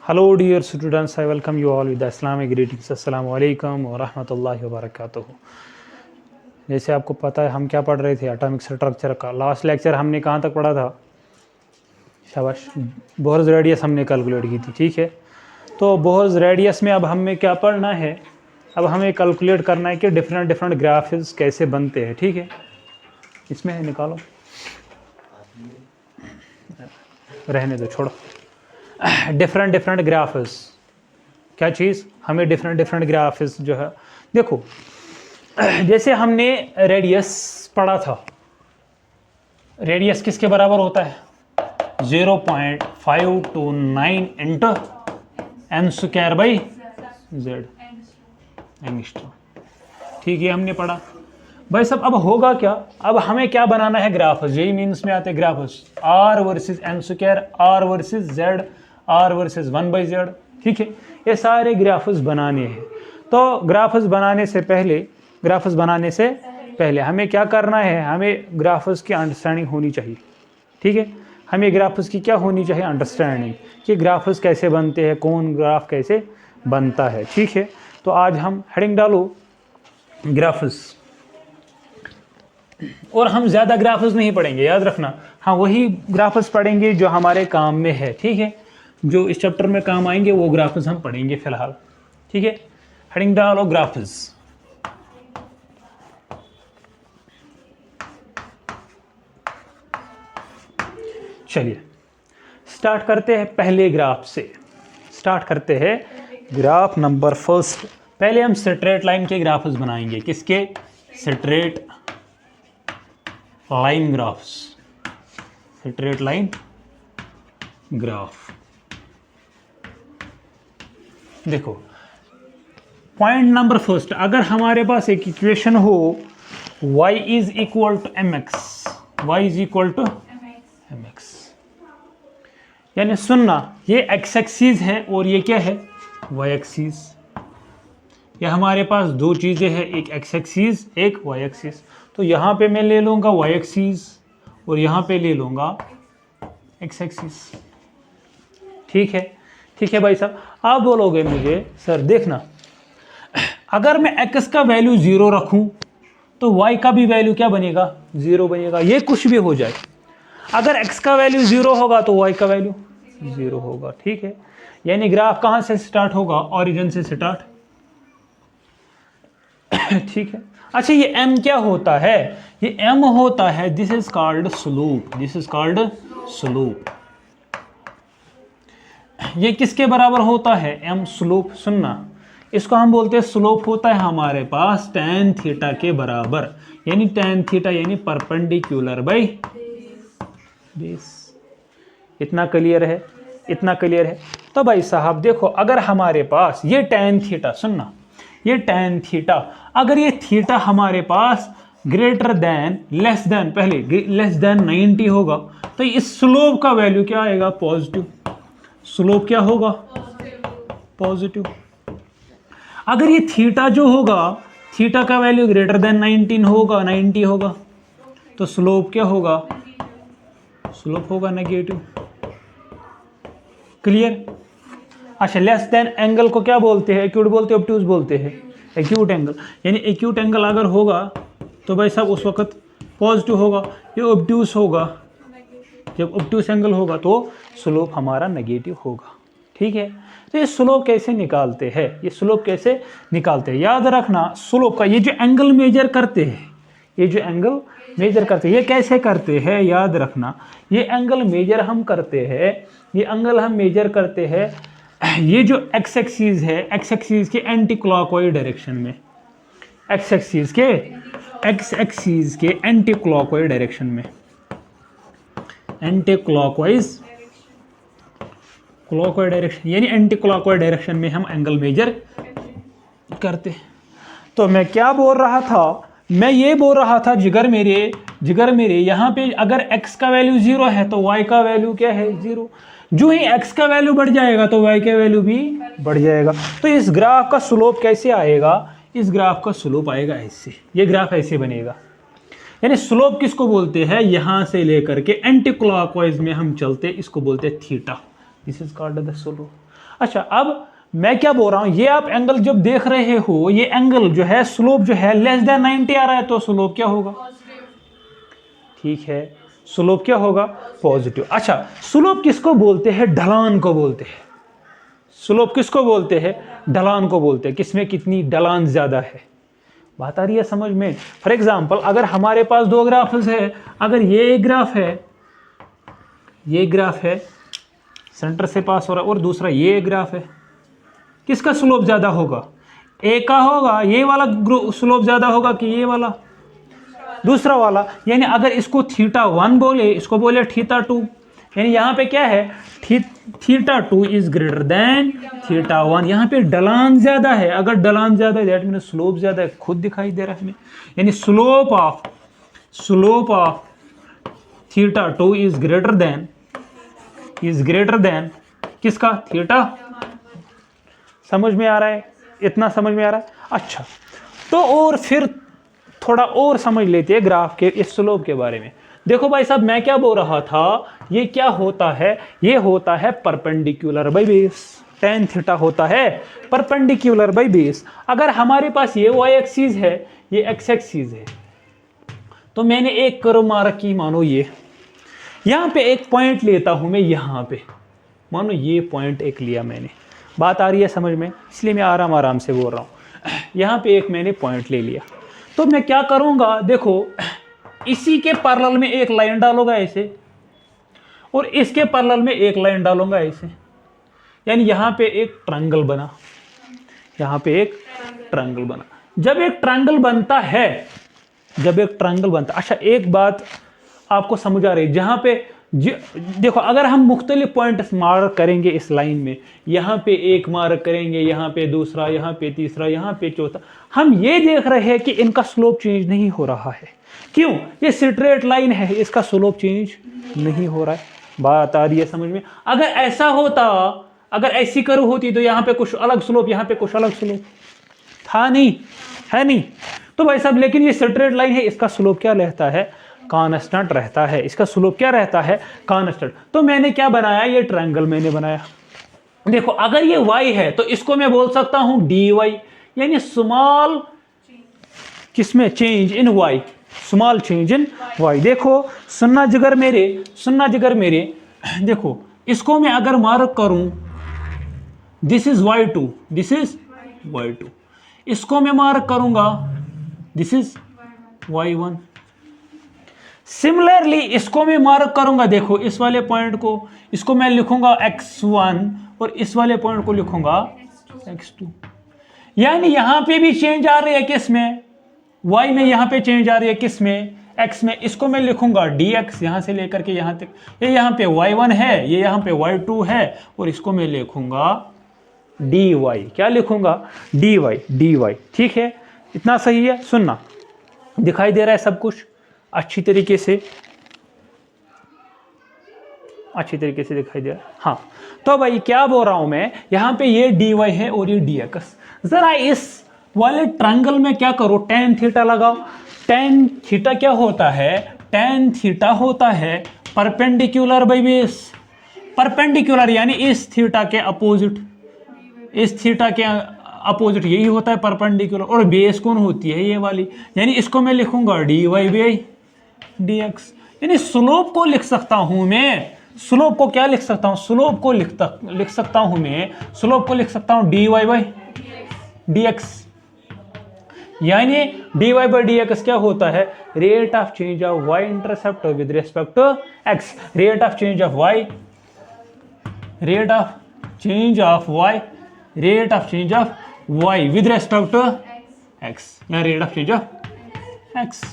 Hello dear students, I welcome you all with the Islamic greetings. Assalamu alaikum wa rahmatullahi wa barakatuh. जैसे आपको पता है हम क्या पढ़ रहे थे एटॉमिक स्ट्रक्चर का। लास्ट लेक्चर हमने कहाँ तक पढ़ा था? शाबाश, बोहर्स रेडियस हमने कैलकुलेट की थी। ठीक है, तो बोहर्स रेडियस में अब हमें क्या पढ़ना है? अब हमें कैलकुलेट करना है कि डिफरेंट ग्राफ्स कैसे बनते हैं। ठीक है, इसमें है, निकालो, रहने दो, छोड़ो। डिफरेंट ग्राफ्स, क्या चीज़? हमें डिफरेंट ग्राफ्स जो है, देखो जैसे हमने रेडियस पढ़ा था, रेडियस किसके बराबर होता है? 0.529 into m square by z angstrom. ठीक है, हमने पढ़ा भाई सब। अब होगा क्या? अब हमें क्या बनाना है? ग्राफ्स। यही मीन्स में आते हैं graphs, r versus m square, r versus z, r versus 1/z। ठीक है, ये सारे ग्राफ्स बनाने हैं। तो ग्राफ्स बनाने से पहले हमें क्या करना है? हमें ग्राफ्स की अंडरस्टैंडिंग होनी चाहिए। ठीक है, हमें ग्राफ्स की क्या होनी चाहिए? अंडरस्टैंडिंग कि ग्राफ्स कैसे बनते हैं, कौन ग्राफ कैसे बनता है। ठीक है, तो आज हम हेडिंग डालो ग्राफ्स, और हम ज़्यादा ग्राफ्स नहीं पढ़ेंगे, याद रखना। हाँ, वही ग्राफ्स पढ़ेंगे जो हमारे काम में है। ठीक है, जो इस चैप्टर में काम आएंगे वो ग्राफ्स हम पढ़ेंगे फिलहाल। ठीक है, हेडिंग डालो ग्राफ्स। चलिए स्टार्ट करते हैं पहले ग्राफ से। स्टार्ट करते हैं ग्राफ नंबर फर्स्ट। पहले हम स्ट्रेट लाइन के ग्राफ्स बनाएंगे। किसके? Straight line graphs, straight line graph. देखो पॉइंट नंबर फर्स्ट, अगर हमारे पास एक इक्वेशन हो y is equal to mx, y is equal to mx, यानी सुनना, ये x एक्सिस है और ये क्या है? y axis. ये हमारे पास दो चीज़ें हैं, एक x एक्सिस, एक y एक्सिस। तो यहाँ पे मैं ले लूँगा y एक्सिस और यहाँ पे ले लूँगा x एक्सिस। ठीक है, ठीक है भाई साहब। आप बोलोगे मुझे सर देखना, अगर मैं x का वैल्यू 0 रखूं तो y का भी वैल्यू क्या बनेगा? 0 बनेगा। ये कुछ भी हो जाए, अगर x का वैल्यू 0 होगा तो y का वैल्यू 0 होगा। ठीक है, यानी ग्राफ कहाँ से स्टार्ट होगा? ओरिजिन से स्टार्ट। ठीक है, अच्छा ये m क्या होता है? ये m होता है, this is called slope, this is called slope. ये किसके बराबर होता है? m slope. सुनना, इसको हम बोलते हैं स्लोप होता है हमारे पास tan थीटा के बराबर, यानी tan थीटा यानी परपेंडिकुलर बाई बेस। इतना क्लियर है? इतना क्लियर है? तो भाई साहब देखो, अगर हमारे पास ये tan थीटा, सुनना, ये tan थीटा, अगर ये थीटा हमारे पास ग्रेटर देन लेस देन, पहले लेस देन 90 होगा, तो इस स्लोप का वैल्यू क्या आएगा? पॉजिटिव। स्लोप क्या होगा? पॉजिटिव। अगर ये थीटा जो होगा, थीटा का वैल्यू ग्रेटर देन 90 होगा, तो स्लोप क्या होगा? स्लोप होगा नेगेटिव। क्लियर? अच्छा, लेस देन एंगल को क्या बोलते हैं? एक्यूट बोलते हैं, ऑब्ट्यूज बोलते हैं? Acute angle. यानी एक्यूट एंगल अगर होगा तो भाई साहब उस वक्त पॉजिटिव होगा। ये ऑब्ट्यूज होगा, जब ऑब्ट्यूज एंगल होगा तो स्लोप हमारा नेगेटिव होगा। ठीक है, तो ये स्लोप कैसे निकालते हैं? ये स्लोप कैसे निकालते हैं? याद रखना, स्लोप का ये जो एंगल मेजर करते हैं, ये जो एंगल मेजर करते हैं, ये कैसे करते हैं? याद रखना, ये एंगल मेजर हम करते हैं, ये एंगल हम मेजर करते हैं, ये जो एक्स एक्सिस है, एक्स एक्सिस के एंटी क्लॉकवाइज डायरेक्शन में, एक्स एक्सिस के एंटी क्लॉकवाइज डायरेक्शन में, एंटी क्लॉकवाइज डायरेक्शन, यानी एंटी क्लॉकवाइज डायरेक्शन में हम एंगल मेजर करते हैं। तो मैं क्या बोल रहा था? मैं ये बोल रहा था, जिगर मेरे यहाँ पे अगर x का वैल्यू 0 है तो y का वैल्यू क्या है? 0। जो ही x का वैल्यू बढ़ जाएगा तो y का वैल्यू भी बढ़ जाएगा। तो इस ग्राफ का स्लोप कैसे आएगा? इस ग्राफ का स्लोप आएगा ऐसे, ये ग्राफ ऐसे बनेगा। यानी स्लोप किसको बोलते हैं? यहां से लेकर के एंटी क्लॉकवाइज में हम चलते, इसको बोलते हैं theta. This is called the slope. अच्छा, अब मैं क्या बोल रहा हूं, ये आप एंगल जब देख रहे हो, ये एंगल जो है, स्लोप जो है लेस देन 90 आ रहा है, तो स्लोप क्या होगा? ठीक है, स्लोप क्या होगा? पॉजिटिव। अच्छा, स्लोप किसको बोलते हैं? ढलान को बोलते हैं। स्लोप किसको बोलते हैं? ढलान को बोलते हैं। किसमें कितनी ढलान ज्यादा है? बात आ रही है समझ में? फॉर एग्जाम्पल, अगर हमारे पास दो ग्राफ्स है, अगर ये एक ग्राफ है, ये ग्राफ है सेंटर से पास हो रहा है, और दूसरा ये ग्राफ है, किसका स्लोप ज्यादा होगा? ए का होगा, ये वाला स्लोप ज्यादा होगा कि ये वाला? दूसरा वाला। यानी अगर इसको θ1 बोले, इसको बोले θ2, यानी यहाँ पे क्या है? θ2 इज ग्रेटर देन θ1। यहाँ पे ढलान ज्यादा है। अगर ढलान ज्यादा है दैट मीन स्लोप ज्यादा है, खुद दिखाई दे रहा है हमें। यानी slope of θ2 is greater than किसका? थीटा। समझ में आ रहा है? इतना समझ में आ रहा है? अच्छा, तो और फिर थोड़ा और समझ लेते हैं ग्राफ के इस स्लोप के बारे में। देखो भाई साहब, मैं क्या बोल रहा था, ये क्या होता है? ये होता है perpendicular by base. tan theta होता है परपेंडिकुलर बाई बेस। अगर हमारे पास ये y एक्सिस है, ये x एक्सिस है, तो मैंने एक कर्व मार्क की, मानो ये, यहां पे एक पॉइंट लेता हूं मैं, यहां पे मानो ये पॉइंट एक लिया मैंने। बात आ रही है समझ में? इसलिए मैं आराम से बोल रहा हूं। यहां पे एक मैंने पॉइंट ले लिया, तो मैं क्या करूंगा? देखो, इसी के पैरेलल में एक लाइन डालूंगा ऐसे, और इसके पैरेलल में एक लाइन डालूंगा ऐसे। यानी यहां पे एक ट्रायंगल बना, यहां पे एक ट्रायंगल बना। जब एक ट्रायंगल बनता है, अच्छा एक बात आपको समझ आ रही है, जहां पे देखो, अगर हम मुख्तलिफ पॉइंट्स मार्क करेंगे इस लाइन में, यहाँ पे एक मार्क करेंगे, यहाँ पे दूसरा, यहाँ पे तीसरा, यहाँ पे चौथा, हम ये देख रहे हैं कि इनका स्लोप चेंज नहीं हो रहा है। क्यों? ये स्ट्रेट लाइन है, इसका स्लोप चेंज नहीं हो रहा है। बात आ रही है समझ में? अगर ऐसा होता, अगर ऐसी कर्व होती, तो यहाँ पे कुछ अलग स्लोप, यहाँ पे कुछ अलग स्लोप था, नहीं है? नहीं। तो भाई साहब, लेकिन ये स्ट्रेट लाइन है, इसका स्लोप क्या रहता है? कांस्टेंट रहता है। इसका स्लोप क्या रहता है? कांस्टेंट। तो मैंने क्या बनाया? ये ट्रायंगल मैंने बनाया। देखो, अगर ये y है तो इसको मैं बोल सकता हूं dy, यानी स्मॉल किसमें? Change in y, small change in y। देखो सुन्ना जिगर मेरे, देखो इसको मैं अगर मार्क करूं, दिस इज y2, इसको मैं मार्क करूंगा, दिस इज y1। सिमिलरली इसको मैं मार्क करूंगा, देखो इस वाले पॉइंट को, इसको मैं लिखूंगा x1, और इस वाले पॉइंट को लिखूंगा x2। यानी यहां पे भी चेंज आ रही है, किस में? y में। यहां पे चेंज आ रही है किस में? x में। इसको मैं लिखूंगा dx, यहां से लेकर के यहां तक। ये यहां पे y1 है, ये यहां पे y2 है, और इसको मैं लिखूंगा dy। क्या लिखूंगा? dy। ठीक है, इतना सही है? सुनना, दिखाई दे रहा है सब कुछ अच्छी तरीके से दिखाई दे रहा है? हाँ। तो भाई क्या बोल रहा हूं मैं, यहां पे ये dy है और ये dx। जरा इस वाले ट्रायंगल में क्या करो? tan थीटा लगाओ। tan थीटा क्या होता है? tan थीटा होता है परपेंडिकुलर बाई बेस। परपेंडिकुलर यानी इस थीटा के अपोजिट, यही होता है परपेंडिकुलर। और बेस कौन होती है? ये वाली। यानी इसको मैं लिखूंगा dy बाई dx। यानी स्लोप को लिख सकता हूं मैं, स्लोप को क्या लिख सकता हूं? स्लोप को लिख सकता हूं मैं, स्लोप को लिख सकता हूं dy बाई dx। यानी dy बाई dx क्या होता है? Rate of change of y intercept with respect to x। Rate of change of y with respect to x, या rate of change of x।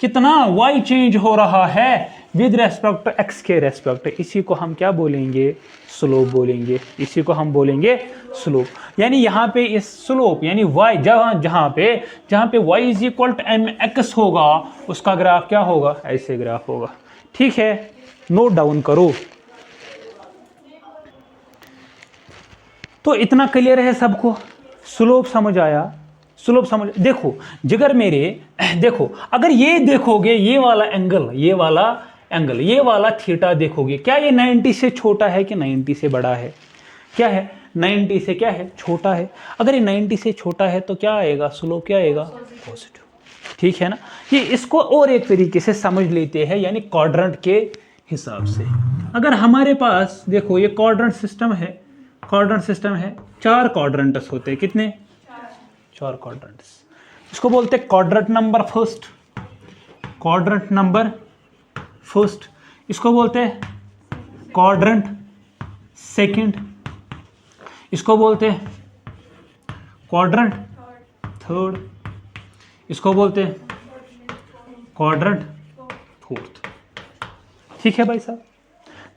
कितना y चेंज हो रहा है with respect to x के respect. इसी को हम क्या बोलेंगे? स्लोप बोलेंगे। इसी को हम बोलेंगे स्लोप। यानी यहाँ पे इस स्लोप यानी y, जहाँ पे y is equal to mx होगा, उसका ग्राफ क्या होगा? ऐसे ग्राफ होगा। ठीक है, नोट डाउन करो। तो इतना क्लियर है सबको? स्लोप समझ आया? स्लोप समझ। देखो जिगर मेरे, देखो अगर ये देखोगे, ये वाला एंगल, ये वाला थीटा देखोगे, क्या ये 90 से छोटा है कि 90 से बड़ा है? क्या है 90 से क्या है छोटा है। अगर ये 90 से छोटा है तो क्या आएगा स्लोप, क्या आएगा पॉजिटिव। ठीक है ना। ये इसको और एक तरीके से समझ लेते हैं, यानी क्वाड्रेंट के हिसाब से। अगर हमारे पास देखो ये क्वाड्रेंट सिस्टम है, क्वाड्रेंट सिस्टम है, 4 क्वाड्रेंट्स होते हैं, कितने 4 क्वाड्रेंट्स। इसको बोलते हैं quadrant number first, quadrant number first. इसको बोलते हैं क्वाड्रेंट सेकंड, इसको बोलते हैं क्वाड्रेंट थर्ड, इसको बोलते हैं क्वाड्रेंट फोर्थ। ठीक है भाई साहब।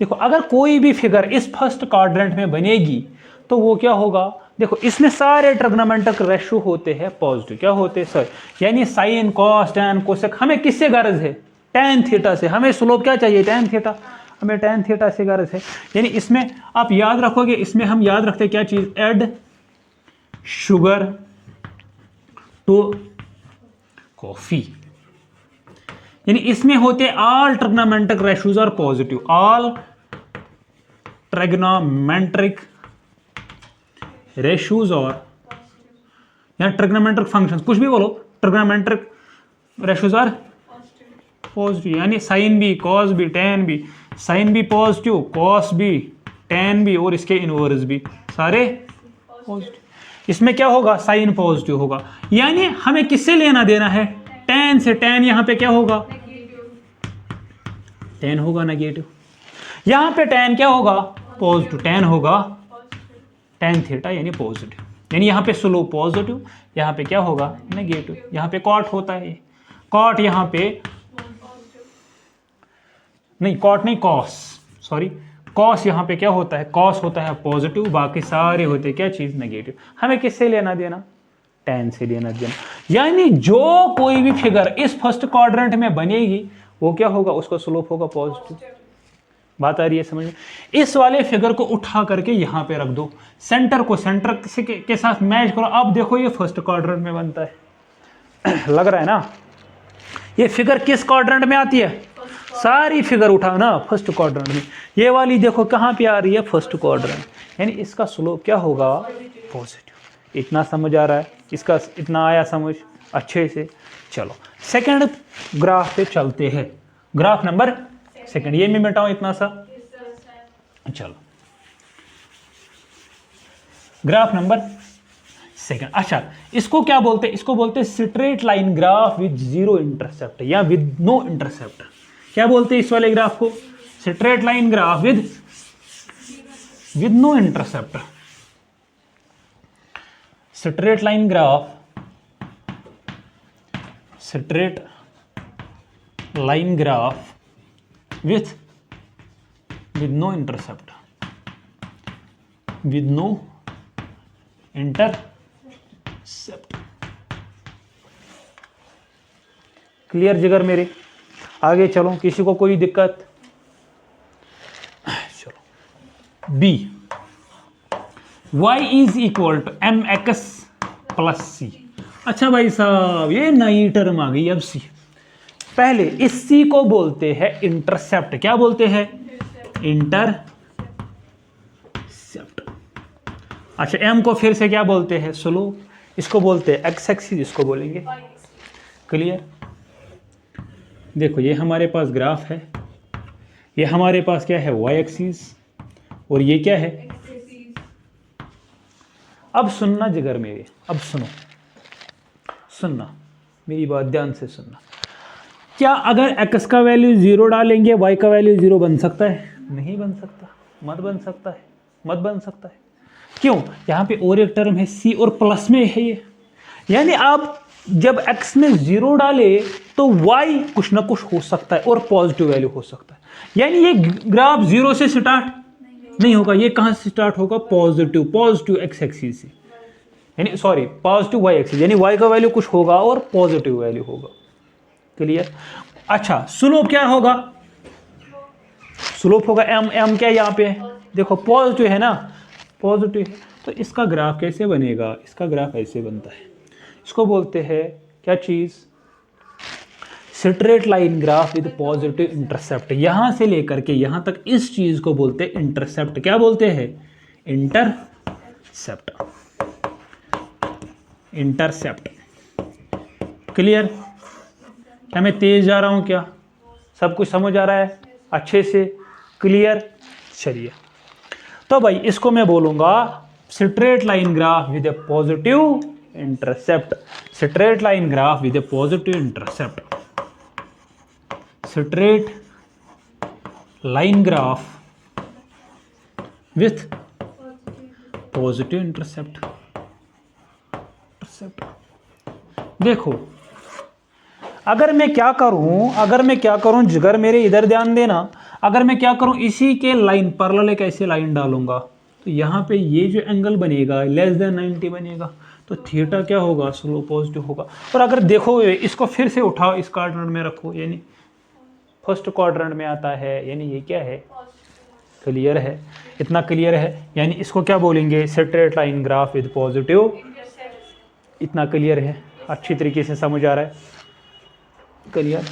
देखो अगर कोई भी फिगर इस फर्स्ट क्वाड्रेंट में बनेगी तो वो क्या होगा, देखो इसमें सारे ट्रिग्नोमेट्रिक रेशियो होते हैं पॉजिटिव। क्या होते हैं सर, यानी साइन कॉस टैन कोसेक। हमें किससे गर्ज है, टैन थीटा से। हमें स्लोप क्या चाहिए, टैन थीटा। हमें टैन थीटा से गर्ज है। यानी इसमें आप याद रखोगे, इसमें हम याद रखते हैं क्या चीज, एड शुगर टू कॉफी। यानी इसमें होते all trigonometric ratios are positive, all trigonometric ratios और यहाँ ट्रिग्नोमेट्रिक फंक्शंस, कुछ भी बोलो, ट्रिग्नोमेट्रिक रेशियोज आर पॉजिटिव। यानी साइन भी, कॉस भी, टैन भी, साइन भी पॉजिटिव, कॉस भी, टैन भी और इसके इनवर्स भी सारे पॉजिटिव। इसमें क्या होगा, साइन पॉजिटिव होगा। यानी हमें किससे लेना देना है, टैन से। टैन यहाँ पे क्या होगा, टैन होगा नेगेटिव। यहाँ पे टैन क्या होगा, पॉजिटिव। टैन होगा टैन थीटा यानी पॉजिटिव। यानी यहाँ पे स्लोप पॉजिटिव, यहाँ पे क्या होगा नेगेटिव। यहाँ पे कॉट होता है, कॉट यहाँ पे नहीं, कॉट नहीं, कॉस, सॉरी कॉस यहाँ पे क्या होता है, कॉस होता है पॉजिटिव, बाकी सारे होते हैं क्या चीज नेगेटिव। हमें किससे लेना देना, टैन से लेना देना। यानी जो कोई भी फिगर इस फर्स्ट क्वाड्रेंट में बनेगी वो क्या होगा, उसका स्लोप होगा पॉजिटिव। बात आ रही है समझ में। इस वाले फिगर को उठा करके यहाँ पे रख दो, सेंटर को सेंटर के साथ मैच करो। अब देखो ये फर्स्ट क्वाड्रेंट में बनता है लग रहा है ना। ये फिगर किस क्वाड्रेंट में आती है, सारी फिगर उठाओ ना फर्स्ट क्वाड्रेंट में। ये वाली देखो कहाँ पे आ रही है, फर्स्ट क्वाड्रेंट। यानी इसका स्लोप क्या होगा, पॉजिटिव। इतना समझ आ रहा है, इसका इतना आया समझ अच्छे से। चलो सेकंड ग्राफ पे चलते हैं, ग्राफ नंबर सेकंड। ये मैं मिटाऊं इतना सा, चलो ग्राफ नंबर सेकंड। अच्छा इसको क्या बोलते हैं, इसको बोलते हैं straight line graph with zero intercept या विद नो इंटरसेप्ट। क्या बोलते हैं इस वाले ग्राफ को, straight line graph with no intercept. Straight line graph, straight line graph with no intercept, with no intercept. Clear जिगर मेरे, आगे चलो, किसी को कोई दिक्कत। चलो B, y is equal to m x plus c. अच्छा भाई साहब ये नई टर्म आ गई अब सी। पहले इस सी को बोलते हैं इंटरसेप्ट। क्या बोलते हैं, इंटरसेप्ट। अच्छा एम को फिर से क्या बोलते हैं, स्लोप। इसको बोलते हैं एक्स एक्सिस, इसको बोलेंगे। क्लियर। देखो ये हमारे पास ग्राफ है, ये हमारे पास क्या है y एक्सिस, और ये क्या है। अब सुनना जिगर मेरे, अब सुनना मेरी बात ध्यान से सुनना। क्या अगर x का वैल्यू 0 डालेंगे y का वैल्यू 0 बन सकता है, नहीं बन सकता, मत बन सकता है, मत बन सकता है। क्यों, यहाँ पे और एक टर्म है c और प्लस में है ये। यानी आप जब x में 0 डाले तो y कुछ ना कुछ हो सकता है और पॉजिटिव वैल्यू हो सकता है। यानी ये ग्राफ 0 से स्टार्ट नहीं होगा, ये कहां से स्टार्ट होगा, पॉजिटिव x एक्सिस से, यानी सॉरी पॉजिटिव y एक्सिस, यानी y का वैल्यू कुछ होगा और पॉजिटिव वैल्यू होगा। क्लियर। अच्छा स्लोप क्या होगा, स्लोप होगा m क्या यहाँ पे देखो पॉजिटिव है ना, पॉजिटिव है। तो इसका ग्राफ कैसे बनेगा, इसका ग्राफ ऐसे बनता है। इसको बोलते हैं क्या चीज, straight line graph with positive intercept. यहां से लेकर के यहां तक इस चीज को बोलते हैं इंटरसेप्ट। क्या बोलते हैं, इंटरसेप्ट। Intercept clear? क्या मैं तेज जा रहा हूं? क्या सब कुछ समझ आ रहा है अच्छे से? क्लियर? चलिए, तो भाई इसको मैं बोलूंगा straight line graph with A positive intercept. Straight line graph with A positive intercept. Straight line graph with positive intercept. देखो अगर मैं क्या करूं, जिगर मेरे इधर ध्यान देना, अगर मैं क्या करूं, इसी के लाइन पैरेलल एक ऐसे लाइन डालूंगा तो यहाँ पे ये जो एंगल बनेगा लेस देन 90 बनेगा, तो थीटा क्या होगा? स्लोप पॉजिटिव होगा। और अगर देखो इसको फिर से उठाओ, इस क्वाड्रेंट में रखो, यानी फर्स्ट क्वाड्रेंट में आता है, यानी ये क्या है? क्लियर है? इतना क्लियर है? यानी इसको क्या बोलेंगे? Straight line graph with positive. इतना क्लियर है? अच्छी तरीके से समझ आ रहा है? क्लियर?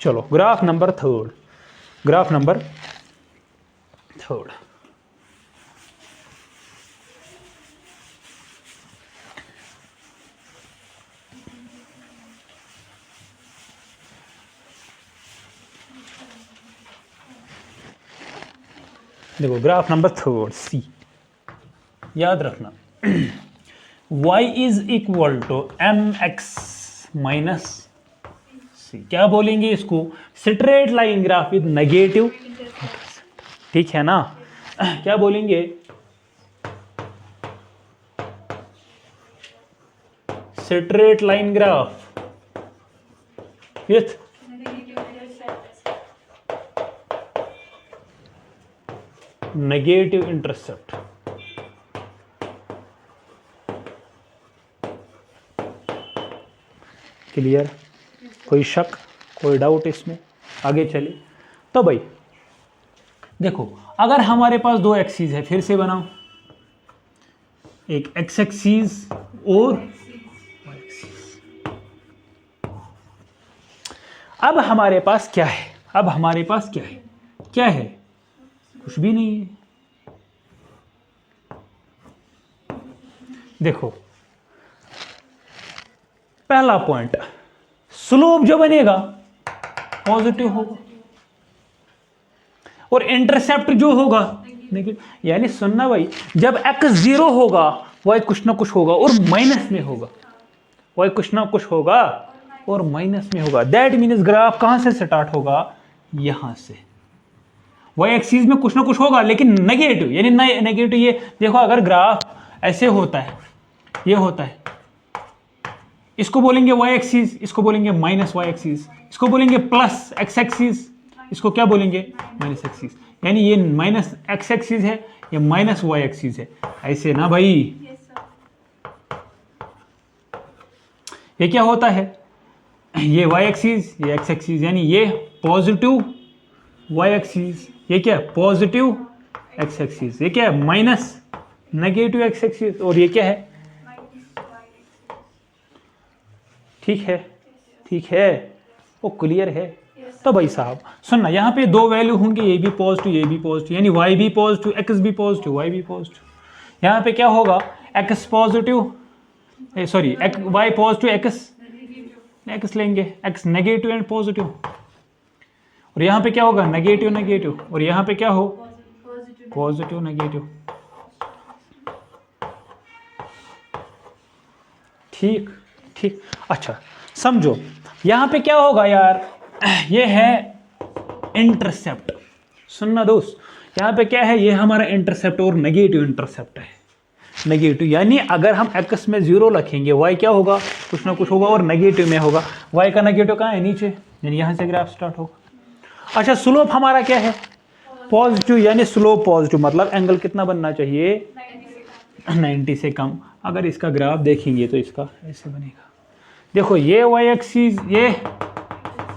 चलो graph number third. Graph number third, देखो ग्राफ नंबर थर्ड सी, याद रखना y is equal to m x minus c. क्या बोलेंगे इसको? Straight line graph with negative, ठीक है ना? क्या बोलेंगे? Straight line graph with negative intercept. Clear? कोई शक, कोई डाउट इसमें? आगे चले तो भाई देखो, अगर हमारे पास दो एक्सिस है, फिर से बनाओ, एक एक्स एक्सिस और वाई एक्सिस। अब हमारे पास क्या है? अब हमारे पास क्या है? क्या है? कुछ भी नहीं है। देखो पहला पॉइंट, स्लोप जो बनेगा पॉजिटिव होगा और इंटरसेप्ट जो होगा नेगेटिव। यानी सुनना भाई, जब x 0 होगा y कुछ ना कुछ होगा और माइनस में होगा, y कुछ ना कुछ होगा और माइनस में होगा। दैट मीन्स ग्राफ कहां से स्टार्ट होगा? यहां से। y एक्सिस में कुछ ना कुछ होगा लेकिन नेगेटिव, यानी नेगेटिव। ये देखो अगर ग्राफ ऐसे होता है, ये होता है, इसको बोलेंगे y एक्सिस, इसको बोलेंगे माइनस y एक्सिस, इसको बोलेंगे प्लस x एक्सिस, इसको क्या बोलेंगे? Minus axis. यानी ये माइनस x एक्सिस है, ये माइनस y एक्सिस है, ऐसे ना भाई? ये क्या होता है? ये y एक्सिस, ये x एक्सिस, यानी ये पॉजिटिव y एक्सिस, ये क्या है? पॉजिटिव x एक्सिस, ये क्या है? माइनस नेगेटिव x एक्सिस, और ये क्या है? ठीक है? ठीक है? वो क्लियर है? तो भाई साहब सुनना, यहाँ पे दो वैल्यू होंगे, ये भी पॉजिटिव, ये भी पॉजिटिव, यानी y भी पॉजिटिव, x भी पॉजिटिव, y भी पॉजिटिव। यहाँ पे क्या होगा? x positive, sorry y positive, x लेंगे, x नेगेटिव एंड पॉजिटिव। और यहाँ पे क्या होगा? नेगेटिव नेगेटिव, और यहाँ पे क्या हो? Positive negative. ठीक? ठीक? अच्छा समझो, यहाँ पे क्या होगा यार? ये है इंटरसेप्ट। सुनना दोस्त, यहाँ पे क्या है? ये हमारा इंटरसेप्ट और नेगेटिव इंटरसेप्ट है। नेगेटिव यानी अगर हम x में 0 रखेंगे, y क्या होगा? कुछ ना कुछ होगा और नेगेटिव में होगा। y का नेगेटिव कहाँ है? नीचे, यानी यहाँ से ग्राफ स्टार्ट होगा। अच्छा स्लोप हमारा क्या है? पॉजिटिव, यानी स्लोप पॉजिटिव, मतलब एंगल कितना बनना चाहिए? 90 से कम। अगर इसका ग्राफ देखेंगे तो इसका ऐसे बनेगा। देखो ये y एक्सिस, ये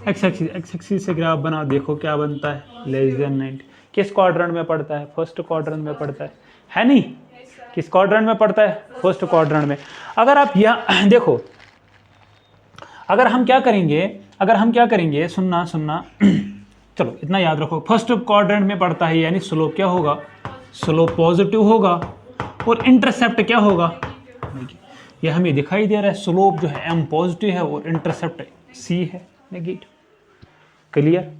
x एक्सिस से ग्राफ बना, देखो क्या बनता है? Less than 90। किस क्वाड्रेंट में पड़ता है? फर्स्ट क्वाड्रेंट में पड़ता है नहीं? किस क्वाड्रेंट में पड़ता है? फर्स्ट क्वाड्रेंट में। अगर आप यहाँ देखो, अगर हम क्या करेंगे, सुनना चलो इतना याद रखो, फर्स्ट क्वाड्रेंट में पड़ता है, यानी स्लोप क्या होगा? स्लोप पॉजिटिव होगा और इंटरसेप्ट क्या होगा, ये हमें दिखाई दे रहा है, स्लोप जो है m पॉजिटिव है और इंटरसेप्ट c है नेगेटिव। क्लियर,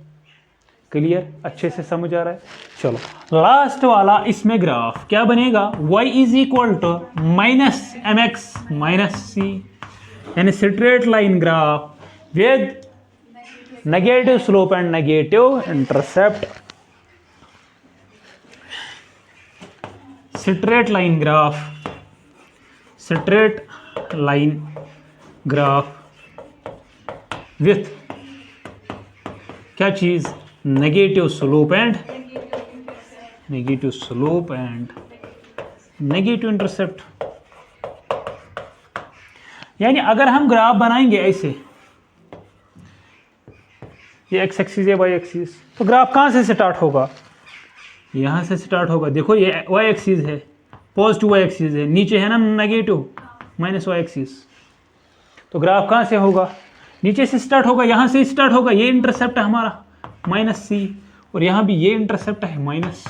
क्लियर, अच्छे से समझ आ रहा है। चलो लास्ट वाला, इसमें ग्राफ क्या बनेगा, y is equal to minus m x minus c, यानी straight line graph with negative slope and negative intercept. Straight line graph, straight line graph with क्या चीज, negative slope and negative intercept. यानी अगर हम graph बनाएंगे ऐसे, ये x axis है, वाई एक्सिस, तो ग्राफ कहां से स्टार्ट होगा, यहां से स्टार्ट होगा। देखो ये वाई एक्सिस है, पॉजिटिव वाई एक्सिस है, नीचे है ना नेगेटिव माइनस वाई एक्सिस, तो ग्राफ कहां से होगा, नीचे से स्टार्ट होगा, यहां से स्टार्ट होगा, ये इंटरसेप्ट है हमारा माइनस सी, और यहां भी ये इंटरसेप्ट है माइनस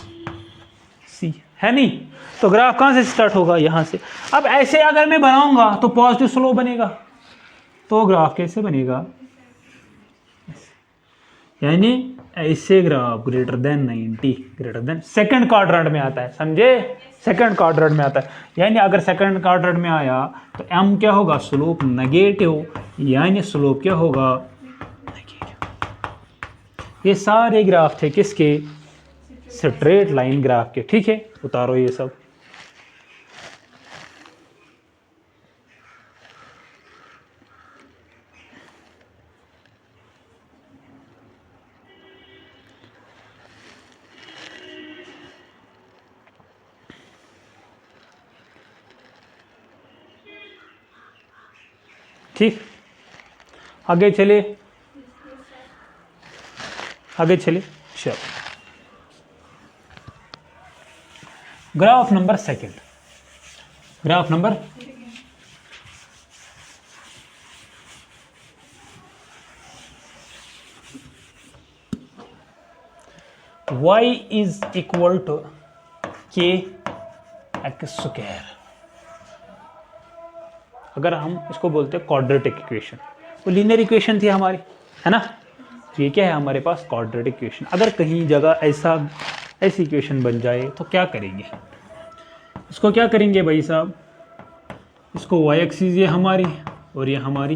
सी, है नहीं, तो ग्राफ कहां से स्टार्ट होगा, यहां से। अब ऐसे अगर मैं बनाऊंगा तो पॉजिटिव स्लोप बनेगा, तो ग्राफ कैसे बनेगा, यानी ऐसे graph greater than 90, greater than second quadrant में आता है, समझे, सेकंड क्वाड्रेंट में आता है। यानी अगर सेकंड क्वाड्रेंट में आया तो m क्या होगा, स्लोप नेगेटिव, यानी स्लोप क्या होगा नेगेटिव। ये सारे ग्राफ थे किसके, स्ट्रेट लाइन ग्राफ के, ठीक है, उतारो ये सब। ठीक, आगे चले, आगे चले, चलो graph number second, graph number y is equal to k x square. अगर हम इसको बोलते हैं क्वाड्रेटिक इक्वेशन, वो लीनियर इक्वेशन थी हमारी, है ना, तो ये क्या है हमारे पास, क्वाड्रेटिक इक्वेशन। अगर कहीं जगह ऐसी इक्वेशन बन जाए तो क्या करेंगे, इसको क्या करेंगे भाई साहब, इसको y एक्सिस ये हमारी और ये हमारी,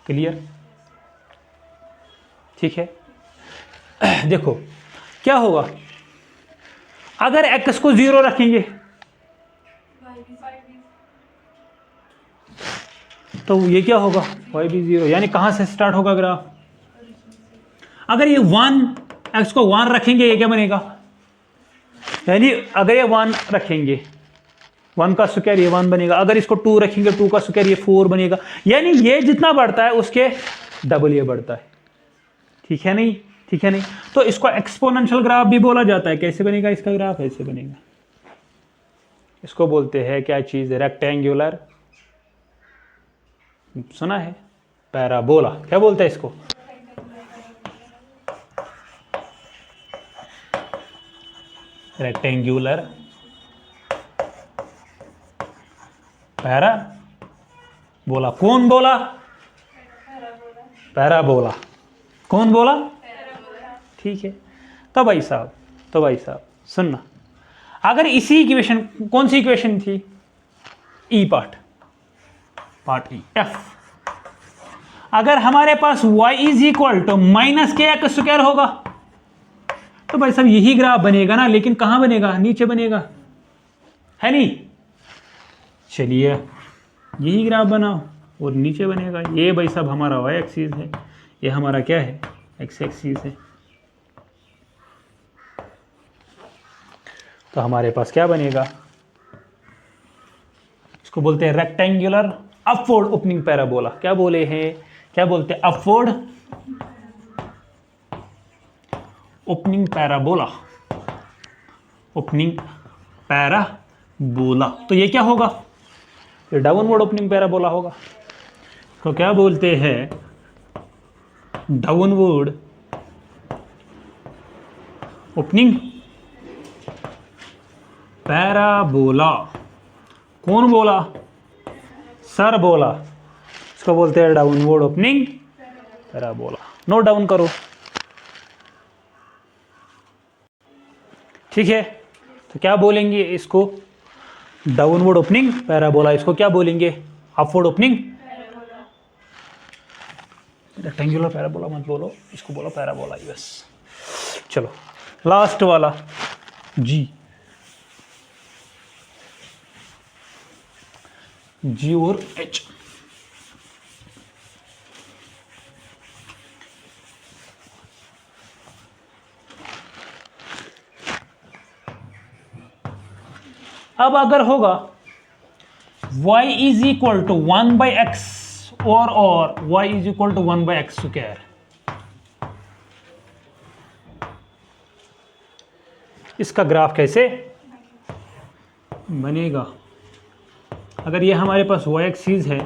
क्लियर, ठीक है। देखो क्या होगा, अगर x को 0 रखेंगे तो ये क्या होगा, y भी 0, यानी कहां से स्टार्ट होगा ग्राफ। अगर ये 1, x को 1 रखेंगे, ये क्या बनेगा, यानी अगर ये 1 रखेंगे, 1 का स्क्वायर ये 1 बनेगा, अगर इसको 2 रखेंगे, 2 का स्क्वायर ये 4 बनेगा, यानी ये जितना बढ़ता है उसके डबल ये बढ़ता है, ठीक है नहीं, ठीक है नहीं। तो इसको एक्सपोनेंशियल ग्राफ भी बोला जाता है। कैसे बनेगा इसका ग्राफ, ऐसे बनेगा, इसको बोलते हैं क्या चीज, रेक्टेंगुलर, सुना है, पैराबोला, क्या बोलते हैं इसको, रेक्टेंगुलर पैराबोला। कौन बोला, पैराबोला, कौन बोला, ठीक है। तो भाई साहब सुनना, अगर इसी इक्वेशन, कौन सी इक्वेशन थी, ई पार्ट ई, एफ, अगर हमारे पास y is equal to minus k x square होगा तो भाई साहब यही ग्राफ बनेगा ना, लेकिन कहां बनेगा, नीचे बनेगा, है नहीं। चलिए यही ग्राफ बनाओ और नीचे बनेगा, ये भाई साहब हमारा y एक्सिस है, ये हमारा क्या है, x एक्सिस है। तो हमारे पास क्या बनेगा, इसको बोलते हैं रेक्टेंगुलर अपवर्ड ओपनिंग पैराबोला। क्या बोले हैं, क्या बोलते हैं, upward opening parabola, opening parabola. तो ये क्या होगा, ये डाउनवर्ड ओपनिंग पैराबोला होगा। तो क्या बोलते हैं, डाउनवर्ड ओपनिंग पैराबोला। कौन बोला? सर बोला। इसको बोलते हैं downward opening parabola. Note down करो, ठीक है। तो क्या बोलेंगे इसको? Downward opening parabola. इसको क्या बोलेंगे? Upward opening. रेक्टेंगुलर पैराबोला मत बोलो, इसको बोलो पैराबोला ही बस। चलो लास्ट वाला जी और एच। अब अगर होगा y is equal to 1/x और y is equal to 1/x square, इसका ग्राफ कैसे बनेगा? अगर ये हमारे पास y एक्सिस है,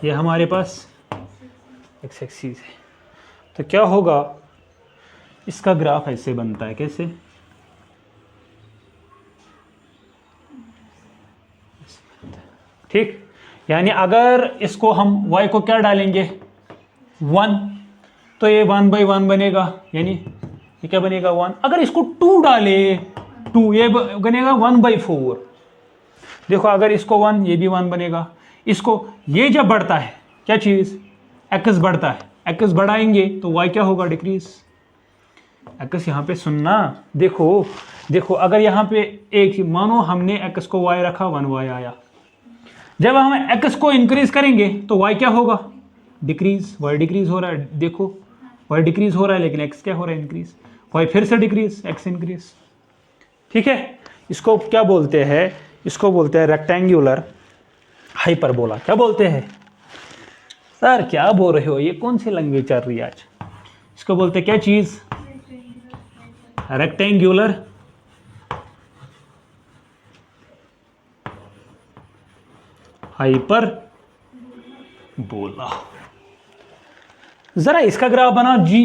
ये हमारे पास x एक्सिस है, तो क्या होगा? इसका ग्राफ ऐसे बनता है। कैसे? ठीक। यानी अगर इसको हम y को क्या डालेंगे 1, तो ये 1/1 बनेगा, यानी ये क्या बनेगा 1। अगर इसको 2 डाले 2, ये बनेगा 1/4। देखो अगर इसको 1, ये भी 1 बनेगा। इसको ये जब बढ़ता है क्या चीज़ x बढ़ता है, x बढ़ाएंगे तो y क्या होगा? डिक्रीज। x यहाँ पे सुनना, देखो अगर यहाँ पे एक मानो हमने x को y रखा 1y आया, जब हम x को इंक्रीज करेंगे तो y क्या होगा? डिक्रीज। y डिक्रीज हो रहा है, देखो y डिक्रीज हो रहा है, लेकिन x क्या हो रहा है? इंक्रीज। y फिर से डिक्रीज, x इंक्रीज। ठीक है। इसको क्या बोलते हैं? इसको बोलते हैं रेक्टेंगुलर हाइपरबोला। क्या बोलते हैं? सर क्या बोल रहे हो, ये कौन सी लैंग्वेज चल रही है आज? इसको बोलते हैं क्या चीज? रेक्टेंगुलर हाइपर बोला। जरा इसका ग्राफ बना जी।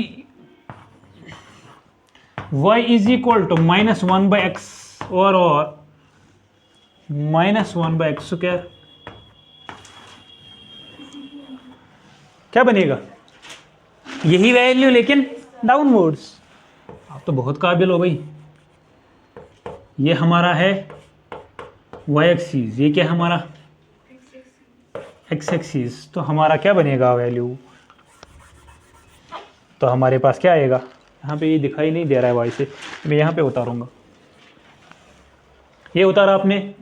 y is equal to -1/x और -1/x स्क्वायर, क्या बनेगा? यही वैल्यू लेकिन डाउनवर्ड्स। आप तो बहुत काबिल हो भाई। ये हमारा है y एक्सिस, ये क्या हमारा x एक्सिस। तो हमारा क्या बनेगा वैल्यू? तो हमारे पास क्या आएगा? यहाँ पे ये दिखाई नहीं दे रहा है y से, मैं यहाँ पे उतारूंगा। ये उतारा आपने?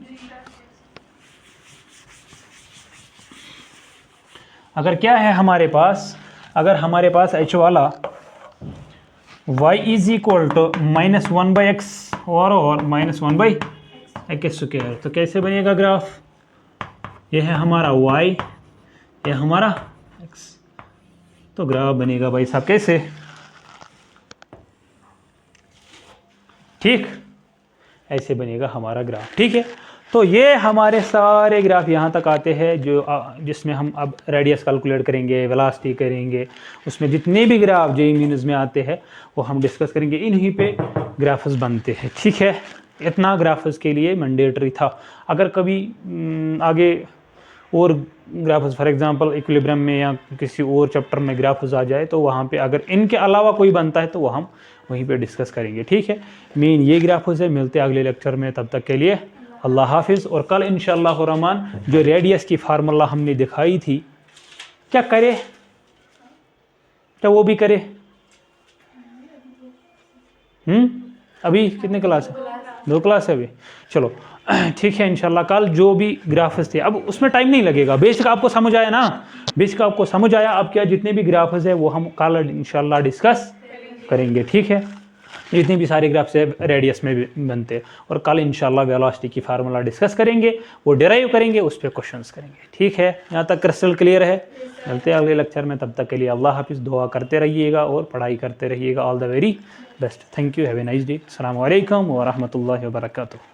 अगर क्या है हमारे पास? अगर हमारे पास h वाला y is equal to -1/x और -1/x स्क्वायर, तो कैसे बनेगा ग्राफ? ये है हमारा y, ये हमारा x। तो ग्राफ बनेगा भाई साहब कैसे? ठीक, ऐसे बनेगा हमारा ग्राफ। ठीक है। तो ये हमारे सारे ग्राफ यहाँ तक आते हैं, जो जिसमें हम अब रेडियस कैलकुलेट करेंगे, वेलोसिटी करेंगे, उसमें जितने भी ग्राफ जेईई मेंस में आते हैं वो हम डिस्कस करेंगे। इन्हीं पे ग्राफ्स बनते हैं। ठीक है। इतना ग्राफ्स के लिए मैंडेटरी था। अगर कभी आगे और ग्राफ्स फॉर एग्जांपल इक्विलिब्रियम में या किसी और चैप्टर में ग्राफ्स आ जाए तो वहाँ पे अगर इनके अलावा कोई बनता है तो वो हम वहीं पे डिस्कस करेंगे। ठीक है। मेन ये ग्राफ्स है। मिलते हैं अगले लेक्चर में, तब तक के लिए अल्लाह हाफिज़। और कल इंशाअल्लाह रहमान जो रेडियस की फार्मूला हमने दिखाई थी, क्या करे, क्या वो भी करे? अभी कितने क्लास है? 2 क्लास है अभी। चलो ठीक है। इंशाल्लाह कल जो भी ग्राफ्स थे, अब उसमें टाइम नहीं लगेगा। बेसिक आपको समझ आया ना? बेसिक आपको समझ आया। अब क्या जितने भी ग्राफ्स है वो हम कल इंशाल्लाह डिस्कस करेंगे। ठीक है। जितने भी सारे ग्राफ्स है रेडियस में भी बनते हैं, और कल इंशाल्लाह वेलोसिटी की फार्मूला डिस्कस करेंगे, वो डिराइव करेंगे, उस पर क्वेश्चंस करेंगे। ठीक है। यहाँ तक क्रिस्टल क्लियर है? मिलते हैं अगले लेक्चर में, तब तक के लिए अल्लाह हाफिज़। दुआ करते रहिएगा और पढ़ाई करते रहिएगा। All the very best. Thank you. Have a nice day. अस्सलामु अलैकुम व रहमतुल्लाहि व बरकातुहू।